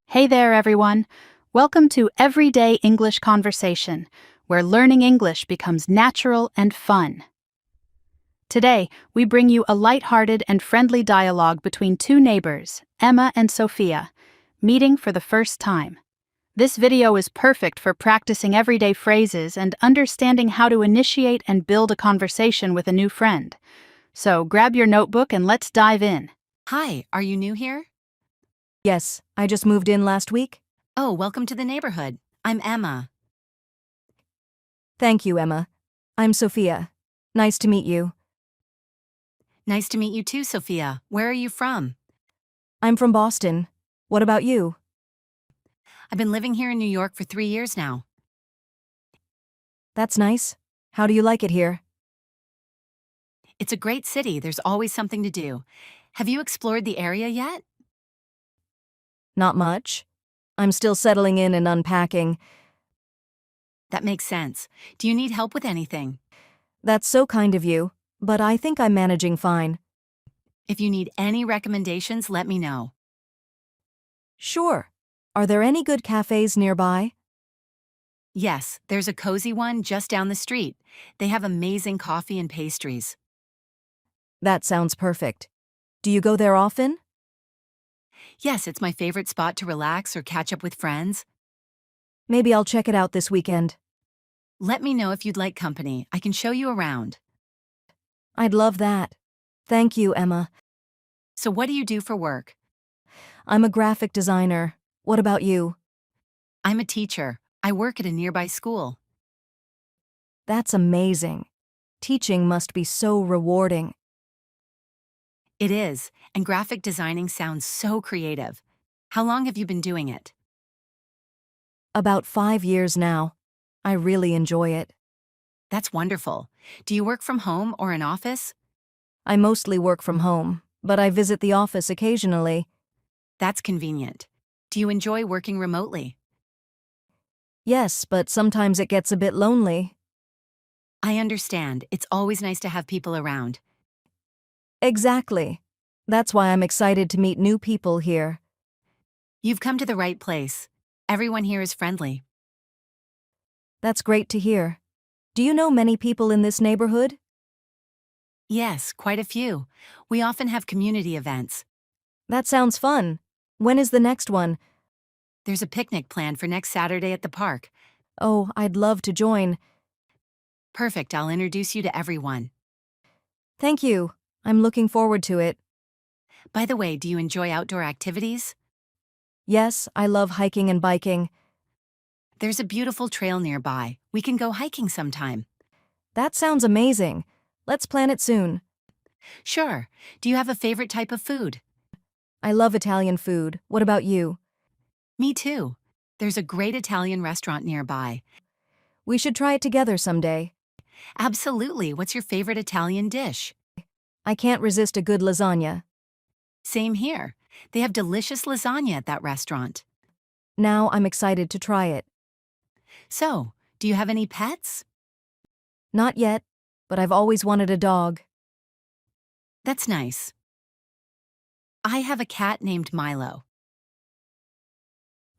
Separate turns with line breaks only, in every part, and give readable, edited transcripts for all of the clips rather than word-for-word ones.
Hey there, everyone. Welcome to Everyday English Conversation, where learning English becomes natural and fun. Today, we bring you a lighthearted and friendly dialogue between two neighbors, Emma and Sophia, meeting for the first time. This video is perfect for practicing everyday phrases and understanding how to initiate and build a conversation with a new friend. So grab your notebook and let's dive in.
Hi, are you new here?
Yes, I just moved in last week.
Oh, welcome to the neighborhood. I'm Emma.
Thank you, Emma. I'm Sophia. Nice to meet you.
Nice to meet you too, Sophia. Where are you from?
I'm from Boston. What about you?
I've been living here in New York for 3 years now.
That's nice. How do you like it here?
It's a great city. There's always something to do. Have you explored the area yet?
Not much. I'm still settling in and unpacking.
That makes sense. Do you need help with anything?
That's so kind of you, but I think I'm managing fine.
If you need any recommendations, let me know.
Sure. Are there any good cafes nearby?
Yes, there's a cozy one just down the street. They have amazing coffee and pastries.
That sounds perfect. Do you go there often?
Yes, it's my favorite spot to relax or catch up with friends.
Maybe I'll check it out this weekend.
Let me know if you'd like company. I can show you around.
I'd love that. Thank you, Emma.
So what do you do for work?
I'm a graphic designer. What about you?
I'm a teacher. I work at a nearby school.
That's amazing. Teaching must be so rewarding.
It is, and graphic designing sounds so creative. How long have you been doing it?
About 5 years now. I really enjoy it.
That's wonderful. Do you work from home or an office?
I mostly work from home, but I visit the office occasionally.
That's convenient. Do you enjoy working remotely?
Yes, but sometimes it gets a bit lonely.
I understand. It's always nice to have people around.
Exactly. That's why I'm excited to meet new people here.
You've come to the right place. Everyone here is friendly.
That's great to hear. Do you know many people in this neighborhood?
Yes, quite a few. We often have community events.
That sounds fun. When is the next one?
There's a picnic planned for next Saturday at the park.
Oh, I'd love to join.
Perfect, I'll introduce you to everyone.
Thank you. I'm looking forward to it.
By the way, do you enjoy outdoor activities?
Yes, I love hiking and biking.
There's a beautiful trail nearby. We can go hiking sometime.
That sounds amazing. Let's plan it soon.
Sure. Do you have a favorite type of food?
I love Italian food. What about you?
Me too. There's a great Italian restaurant nearby.
We should try it together someday.
Absolutely. What's your favorite Italian dish?
I can't resist a good lasagna.
Same here. They have delicious lasagna at that restaurant.
Now I'm excited to try it.
So, do you have any pets?
Not yet, but I've always wanted a dog.
That's nice. I have a cat named Milo.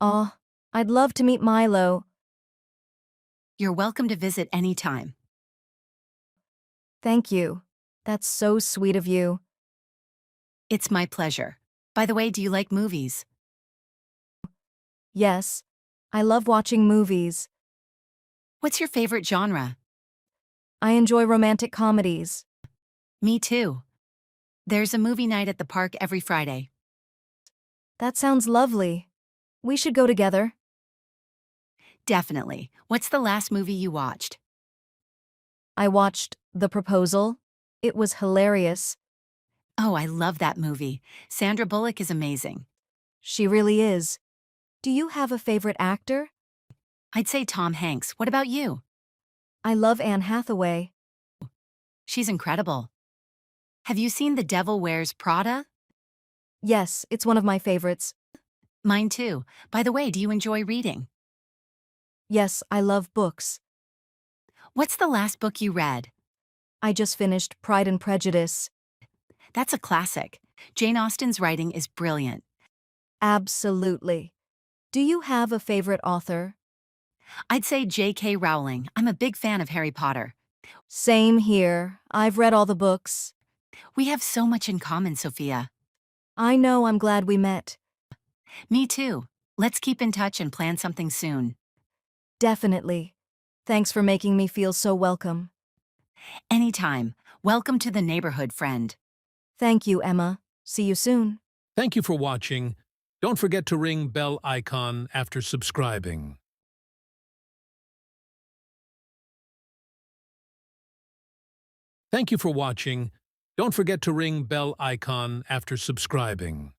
Aw, I'd love to meet Milo.
You're welcome to visit anytime.
Thank you. That's so sweet of you.
It's my pleasure. By the way, do you like movies?
Yes, I love watching movies.
What's your favorite genre?
I enjoy romantic comedies.
Me too. There's a movie night at the park every Friday.
That sounds lovely. We should go together.
Definitely. What's the last movie you watched?
I watched The Proposal. It was hilarious.
Oh, I love that movie. Sandra Bullock is amazing.
She really is. Do you have a favorite actor?
I'd say Tom Hanks. What about you?
I love Anne Hathaway.
She's incredible. Have you seen The Devil Wears Prada?
Yes, it's one of my favorites.
Mine too. By the way, do you enjoy reading?
Yes, I love books.
What's the last book you read?
I just finished Pride and Prejudice.
That's a classic. Jane Austen's writing is brilliant.
Absolutely. Do you have a favorite author?
I'd say J.K. Rowling. I'm a big fan of Harry Potter.
Same here. I've read all the books.
We have so much in common, Sophia.
I know, I'm glad we met.
Me too. Let's keep in touch and plan something soon.
Definitely. Thanks for making me feel so welcome.
Anytime. Welcome to the neighborhood, friend.
Thank you, Emma. See you soon.
Thank you for watching. Don't forget to ring bell icon after subscribing. Thank you for watching. Don't forget to ring bell icon after subscribing.